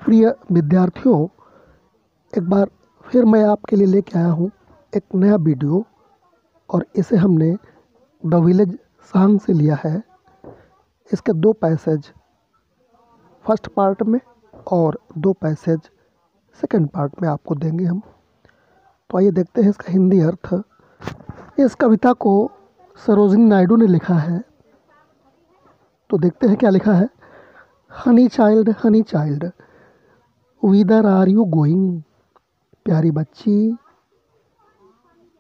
प्रिय विद्यार्थियों, एक बार फिर मैं आपके लिए लेके आया हूँ एक नया वीडियो और इसे हमने द विलेज सॉन्ग से लिया है। इसके 2 पैसेज फर्स्ट पार्ट में और 2 पैसेज सेकंड पार्ट में आपको देंगे हम। तो आइए देखते हैं इसका हिंदी अर्थ। इस कविता को सरोजिनी नायडू ने लिखा है। तो देखते हैं क्या लिखा है। Honey child whither are you going. प्यारी बच्ची,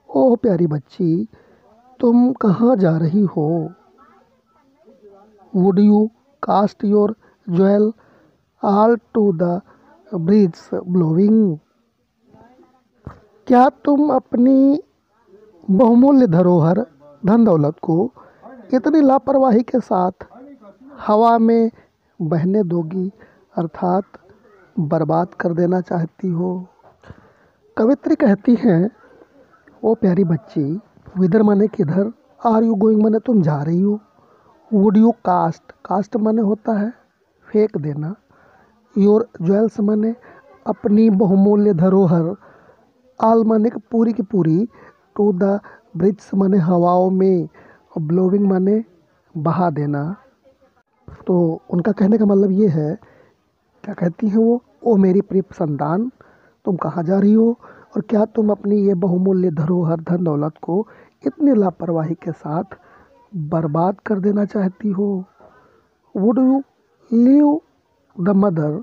ओह प्यारी बच्ची, तुम कहाँ जा रही हो। Would you cast your jewel all to the breeze blowing. क्या तुम अपनी बहुमूल्य धरोहर धन दौलत को इतनी लापरवाही के साथ हवा में बहने दोगी, अर्थात बर्बाद कर देना चाहती हो। कवित्री कहती हैं, ओ प्यारी बच्ची, विदर माने किधर, आर यू गोइंग माने तुम जा रही हो, वुड यू कास्ट माने होता है फेंक देना, योर ज्वेल्स माने अपनी बहुमूल्य धरोहर, आल माने पूरी की पूरी, टू द ब्रिज माने हवाओं में, और ब्लोइंग माने बहा देना। तो उनका कहने का मतलब ये है, क्या कहती हैं वो, ओ मेरी प्रिय संतान, तुम कहाँ जा रही हो और क्या तुम अपनी ये बहुमूल्य धरोहर धन दौलत को इतनी लापरवाही के साथ बर्बाद कर देना चाहती हो। Would you leave the mother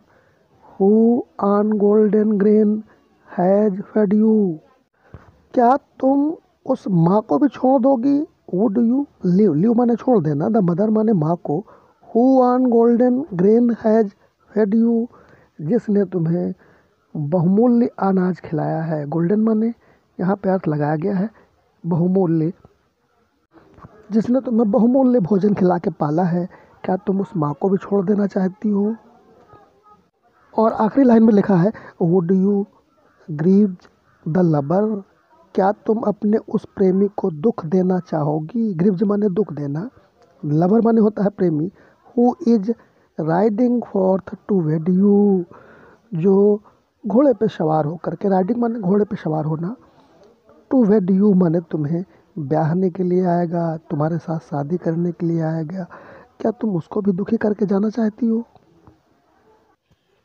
who on golden grain has fed you. क्या तुम उस माँ को भी छोड़ दोगी। वुड यू लीव माने छोड़ देना, द मदर माने माँ को, who on golden grain has fed you, जिसने तुम्हें बहुमूल्य अनाज खिलाया है। गोल्डन माने यहाँ पे अर्थ लगाया गया है बहुमूल्य, जिसने तुम्हें बहुमूल्य भोजन खिला के पाला है। क्या तुम उस माँ को भी छोड़ देना चाहती हो। और आखिरी लाइन में लिखा है, would you grieve the lover. क्या तुम अपने उस प्रेमी को दुख देना चाहोगी। ग्रीव्स माने दुख देना, लवर माने होता है प्रेमी, who is riding forth to wed you, जो घोड़े पे सवार होकर के, राइडिंग माने घोड़े पे सवार होना, टू वेड यू माने तुम्हें ब्याहने के लिए आएगा, तुम्हारे साथ शादी करने के लिए आएगा। क्या तुम उसको भी दुखी करके जाना चाहती हो।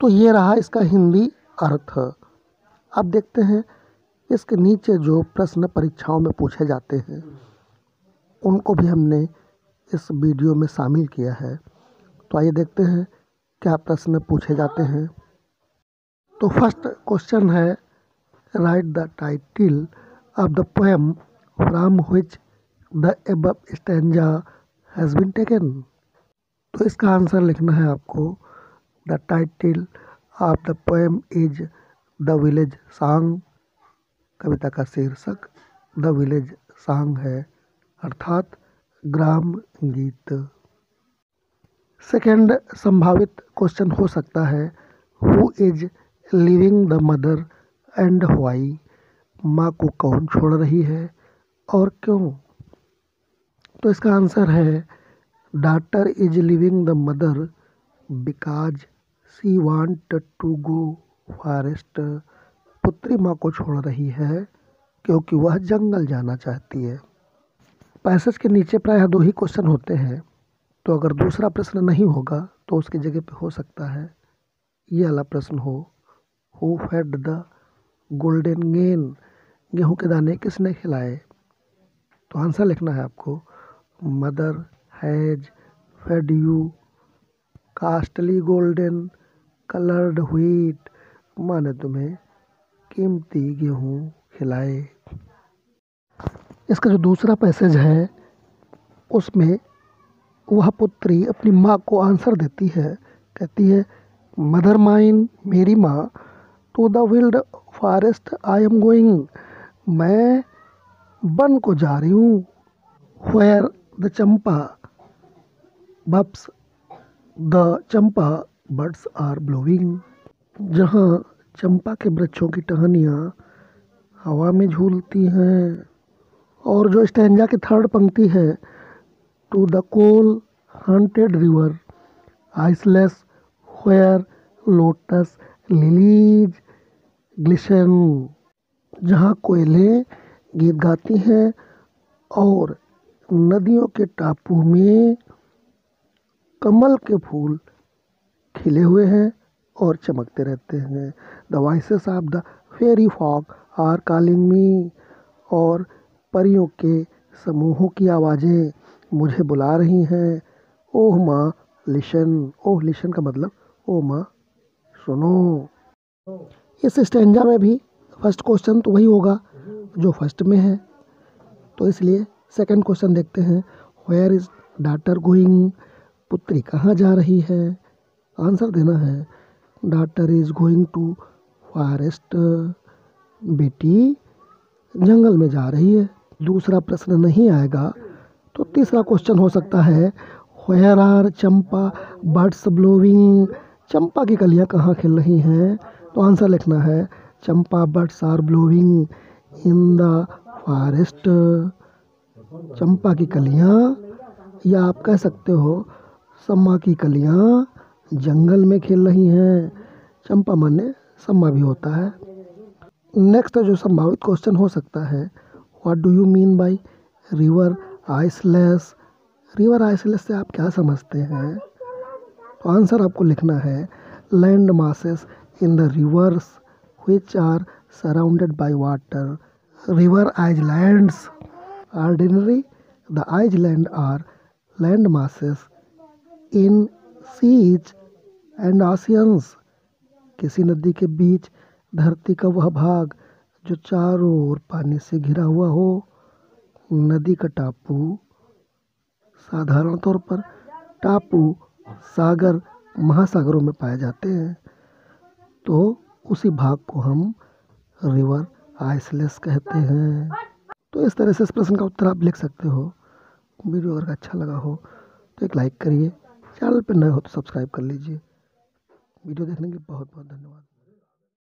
तो ये रहा इसका हिंदी अर्थ। अब देखते हैं इसके नीचे जो प्रश्न परीक्षाओं में पूछे जाते हैं उनको भी हमने इस वीडियो में शामिल किया है। तो आइए देखते हैं क्या प्रश्न पूछे जाते हैं। तो फर्स्ट क्वेश्चन है, write the title of the poem from which the above stanza has been taken. तो इसका आंसर लिखना है आपको। The title of the poem is the village song. कविता का शीर्षक द विलेज सॉन्ग है, अर्थात ग्राम गीत। सेकंड संभावित क्वेश्चन हो सकता है, who is living the mother and why. माँ को कौन छोड़ रही है और क्यों। तो इसका आंसर है, daughter is living the mother because she want to go forest. पुत्री माँ को छोड़ रही है क्योंकि वह जंगल जाना चाहती है। पैसेज के नीचे प्रायः 2 ही क्वेश्चन होते हैं, तो अगर दूसरा प्रश्न नहीं होगा तो उसकी जगह पे हो सकता है ये वाला प्रश्न हो, who fed the golden grain. गेहूं के दाने किसने खिलाए। तो आंसर लिखना है आपको, mother has fed you costly golden coloured wheat, माँ ने तुम्हें कीमती गेहूँ खिलाए। इसका जो दूसरा पैसेज है उसमें वह पुत्री अपनी माँ को आंसर देती है, कहती है, मदर माइन, मेरी माँ, to the wild forest I am going, मैं वन को जा रही हूँ। Where the champa buds the champa birds are blowing, जहाँ चंपा के वृक्षों की टहनियाँ हवा में झूलती हैं। और जो स्टैंजा की थर्ड पंक्ति है, to the koel haunted river isles where lotus lilies glisten, जहाँ कोयलें गीत गाती हैं और नदियों के टापू में कमल के फूल खिले हुए हैं और चमकते रहते हैं। The voices of the fairy folk are calling me, और परियों के समूहों की आवाज़ें मुझे बुला रही हैं। ओह माँ लिशन, ओह लिशन का मतलब ओह माँ सुनो। इस स्टेंजा में भी फर्स्ट क्वेश्चन तो वही होगा जो फर्स्ट में है, तो इसलिए सेकंड क्वेश्चन देखते हैं। वेयर इज़ डॉटर गोइंग, पुत्री कहाँ जा रही है। आंसर देना है daughter is going to forest, बेटी जंगल में जा रही है। दूसरा प्रश्न नहीं आएगा तो तीसरा क्वेश्चन हो सकता है where are champa birds blowing, चंपा की कलियाँ कहाँ खिल रही हैं। तो आंसर लिखना है champa birds are blowing in the forest, चंपा की कलियाँ, या आप कह सकते हो सम्मा की कलियाँ जंगल में खिल रही हैं। चंपा माने सम्मा भी होता है। नेक्स्ट जो संभावित क्वेश्चन हो सकता है, what do you mean by river isles, river isles से आप क्या समझते हैं। तो आंसर आपको लिखना है land masses in the reverse which are surrounded by water. River islands. Ordinary, the islands are land masses in seas and oceans. किसी नदी के बीच धरती का वह भाग जो चारों ओर पानी से घिरा हुआ हो। नदी का टापू, साधारण तौर पर टापू सागर महासागरों में पाए जाते हैं, तो उसी भाग को हम रिवर आइसलेस कहते हैं। तो इस तरह से इस प्रश्न का उत्तर आप लिख सकते हो। वीडियो अगर अच्छा लगा हो तो एक लाइक करिए, चैनल पर नए हो तो सब्सक्राइब कर लीजिए। वीडियो देखने के लिए बहुत बहुत धन्यवाद।